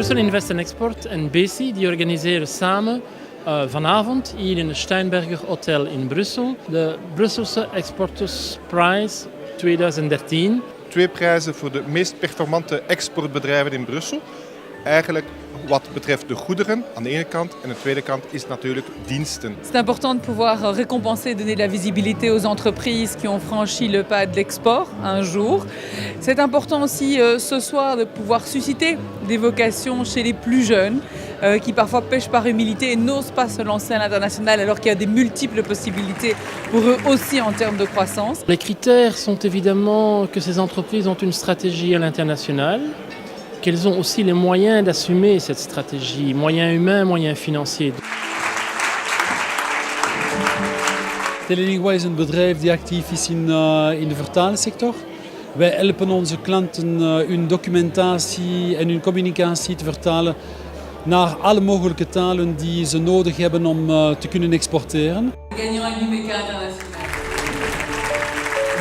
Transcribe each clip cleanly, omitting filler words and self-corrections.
Brussel Invest and Export en BESI die organiseren samen vanavond hier in het Steinberger Hotel in Brussel de Brusselse Exporters Prize 2013. 2 prijzen voor de meest performante exportbedrijven in Brussel. Eigenlijk wat betreft de goederen aan de ene kant en de tweede kant is natuurlijk diensten. C'est important de pouvoir récompenser, donner de la visibilité aux entreprises qui ont franchi le pas de l'export un jour. C'est important aussi ce soir de pouvoir susciter des vocations chez les plus jeunes qui parfois pêchent par humilité et n'osent pas se lancer à l'international alors qu'il y a des multiples possibilités pour eux aussi en termes de croissance. Les critères sont évidemment que ces entreprises ont une stratégie à l'international, qu'elles ont aussi les moyens d'assumer cette stratégie, moyens humains, moyens financiers. Telelingua is een bedrijf die actief is in de vertalersector. Wij helpen onze klanten hun documentatie en hun communicatie te vertalen naar alle mogelijke talen die ze nodig hebben om te kunnen exporteren.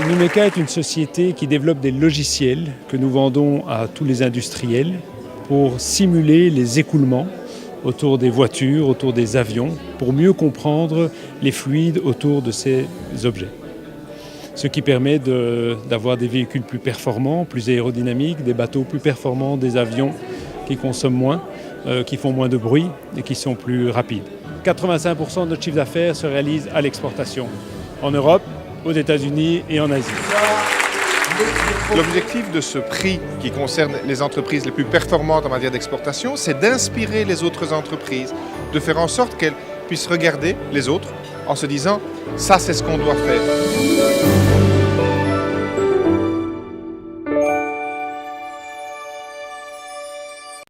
Numeka est une société qui développe des logiciels que nous vendons à tous les industriels pour simuler les écoulements autour des voitures, autour des avions, pour mieux comprendre les fluides autour de ces objets. Ce qui permet d'avoir des véhicules plus performants, plus aérodynamiques, des bateaux plus performants, des avions qui consomment moins, qui font moins de bruit et qui sont plus rapides. 85% de notre chiffre d'affaires se réalise à l'exportation, en Europe, aux États-Unis et en Asie. L'objectif de ce prix qui concerne les entreprises les plus performantes en matière d'exportation, c'est d'inspirer les autres entreprises, de faire en sorte qu'elles puissent regarder les autres en se disant « ça c'est ce qu'on doit faire ».